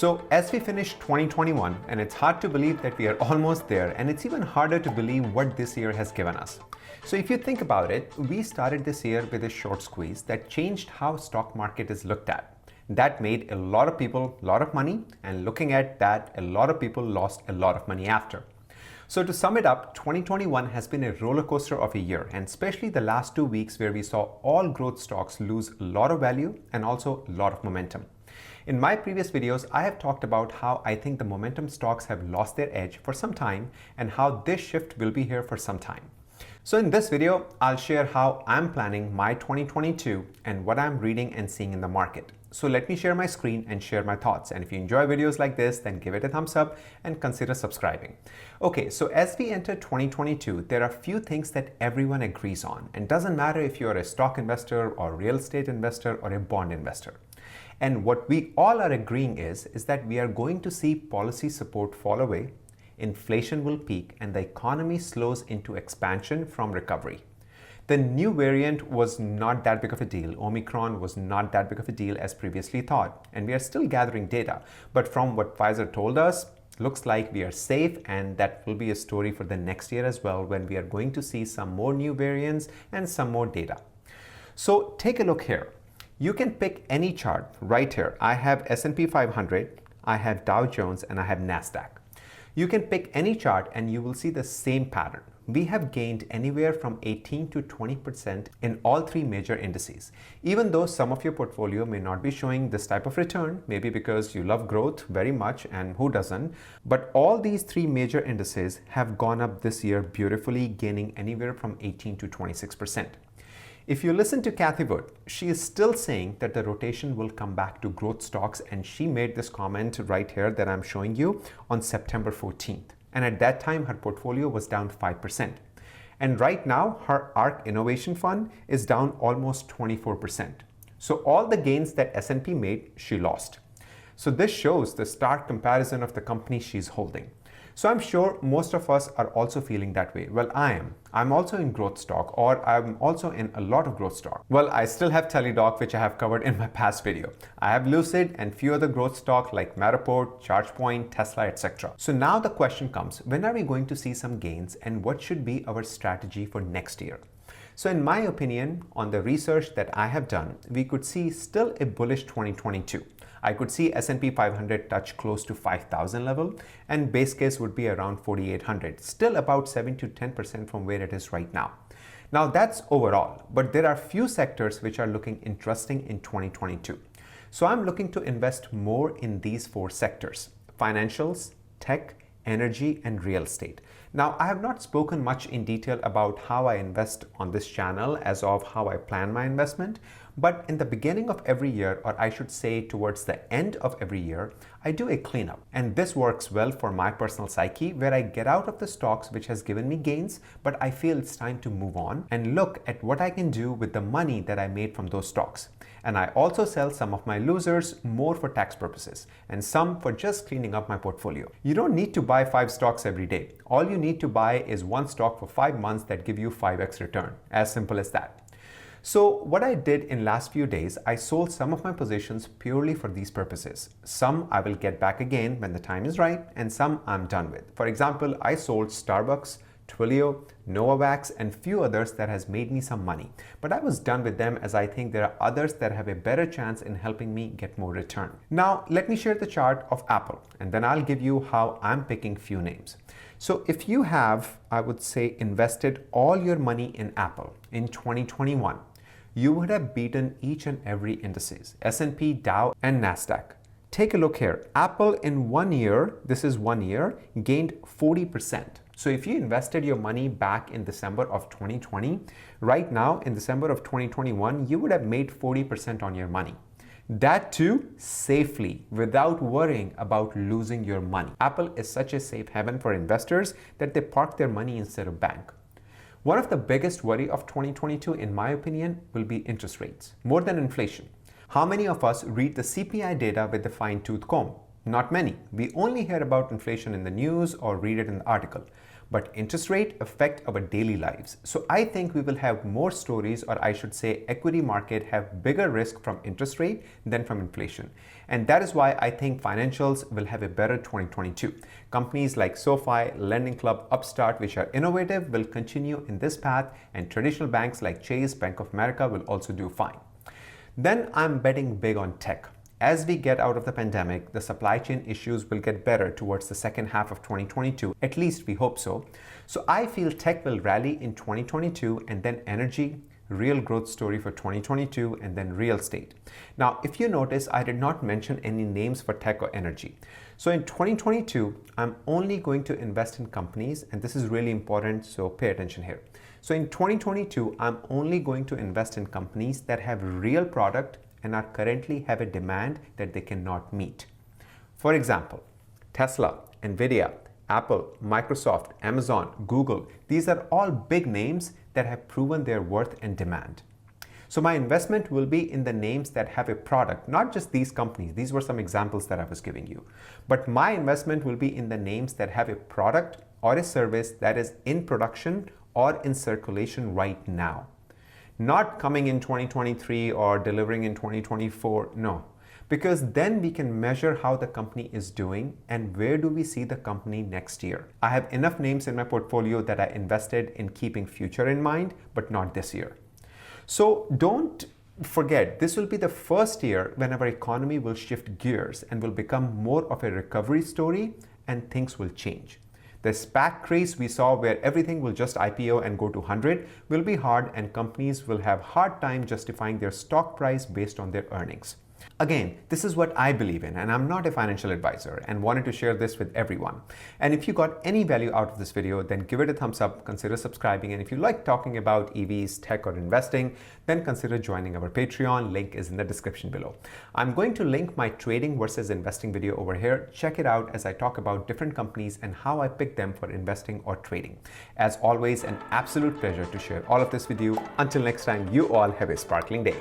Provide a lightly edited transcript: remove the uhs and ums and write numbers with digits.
So as we finish 2021, and it's hard to believe that we are almost there, and it's even harder to believe what this year has given us. So if you think about it, we started this year with a short squeeze that changed how stock market is looked at. That made a lot of people a lot of money, and looking at that, a lot of people lost a lot of money after. So to sum it up, 2021 has been a roller coaster of a year, and especially the last 2 weeks where we saw all growth stocks lose a lot of value and also a lot of momentum. In my previous videos, I have talked about how I think the momentum stocks have lost their edge for some time and how this shift will be here for some time. So in this video, I'll share how I'm planning my 2022 and what I'm reading and seeing in the market. So let me share my screen and share my thoughts. And if you enjoy videos like this, then give it a thumbs up and consider subscribing. Okay, so as we enter 2022, there are a few things that everyone agrees on. And doesn't matter if you're a stock investor or real estate investor or a bond investor. And what we all are agreeing is that we are going to see policy support fall away, inflation will peak, and the economy slows into expansion from recovery. The new variant was not that big of a deal. Omicron was not that big of a deal as previously thought, and we are still gathering data. But from what Pfizer told us, looks like we are safe, and that will be a story for the next year as well, when we are going to see some more new variants and some more data. So take a look here. You can pick any chart right here. I have S&P 500, I have Dow Jones, and I have NASDAQ. You can pick any chart and you will see the same pattern. We have gained anywhere from 18 to 20% in all three major indices. Even though some of your portfolio may not be showing this type of return, maybe because you love growth very much, and who doesn't, but all these three major indices have gone up this year beautifully, gaining anywhere from 18 to 26%. If you listen to Cathie Wood, she is still saying that the rotation will come back to growth stocks, and she made this comment right here that I'm showing you on September 14th. And at that time, her portfolio was down 5%. And right now, her ARK Innovation Fund is down almost 24%. So all the gains that S&P made, she lost. So this shows the stark comparison of the company she's holding. So I'm sure most of us are also feeling that way. Well, I am. I'm also in growth stock, or I'm also in a lot of growth stock. Well, I still have Teladoc, which I have covered in my past video. I have Lucid and few other growth stock like Matterport, ChargePoint, Tesla, etc. So now the question comes, when are we going to see some gains, and what should be our strategy for next year? So in my opinion, on the research that I have done, we could see still a bullish 2022. I could see S&P 500 touch close to 5,000 level, and base case would be around 4,800, still about 7 to 10% from where it is right now. Now that's overall, but there are few sectors which are looking interesting in 2022. So I'm looking to invest more in these four sectors: financials, tech, energy, and real estate. Now, I have not spoken much in detail about how I invest on this channel as of how I plan my investment, but in the beginning of every year, or I should say towards the end of every year, I do a cleanup. And this works well for my personal psyche, where I get out of the stocks which has given me gains, but I feel it's time to move on and look at what I can do with the money that I made from those stocks. And I also sell some of my losers, more for tax purposes, and some for just cleaning up my portfolio. You don't need to buy 5 stocks every day. All you need to buy is one stock for 5 months that give you 5x return. As simple as that. So what I did in last few days, I sold some of my positions purely for these purposes. Some I will get back again when the time is right, and some I'm done with. For example, I sold Starbucks, Twilio, Novavax, and few others that has made me some money. But I was done with them, as I think there are others that have a better chance in helping me get more return. Now, let me share the chart of Apple, and then I'll give you how I'm picking few names. So if you have, I would say, invested all your money in Apple in 2021, you would have beaten each and every indices, S&P, Dow, and NASDAQ. Take a look here. Apple in 1 year, this is 1 year, gained 40%. So if you invested your money back in December of 2020, right now in December of 2021, you would have made 40% on your money. That too safely, without worrying about losing your money. Apple is such a safe haven for investors that they park their money instead of bank. One of the biggest worry of 2022, in my opinion, will be interest rates, more than inflation. How many of us read the CPI data with the fine-tooth comb? Not many. We only hear about inflation in the news or read it in the article. but interest rate affect our daily lives. So I think we will have more stories, or I should say equity market have bigger risk from interest rate than from inflation. And that is why I think financials will have a better 2022. Companies like SoFi, Lending Club, Upstart, which are innovative, will continue in this path, and traditional banks like Chase, Bank of America will also do fine. Then I'm betting big on tech. As we get out of the pandemic, the supply chain issues will get better towards the second half of 2022. At least we hope so. So I feel tech will rally in 2022, and then energy, real growth story for 2022, and then real estate. Now, if you notice, I did not mention any names for tech or energy. So in 2022, I'm only going to invest in companies, and this is really important, so pay attention here. So in 2022, I'm only going to invest in companies that have real product and are currently have a demand that they cannot meet. For example, Tesla, Nvidia, Apple, Microsoft, Amazon, Google, these are all big names that have proven their worth and demand. So my investment will be in the names that have a product, not just these companies. These were some examples that I was giving you. But my investment will be in the names that have a product or a service that is in production or in circulation right now. Not coming in 2023 or delivering in 2024, no. Because then we can measure how the company is doing and where do we see the company next year. I have enough names in my portfolio that I invested in keeping future in mind, but not this year. So don't forget, this will be the first year when our economy will shift gears and will become more of a recovery story, and things will change. The SPAC craze we saw, where everything will just IPO and go to 100, will be hard, and companies will have hard time justifying their stock price based on their earnings. Again, this is what I believe in, and I'm not a financial advisor, and wanted to share this with everyone. And if you got any value out of this video, then give it a thumbs up, consider subscribing, and if you like talking about EVs, tech, or investing, then consider joining our Patreon. Link is in the description below. I'm going to link my trading versus investing video over here. Check it out as I talk about different companies and how I pick them for investing or trading. As always, an absolute pleasure to share all of this with you. Until next time, you all have a sparkling day.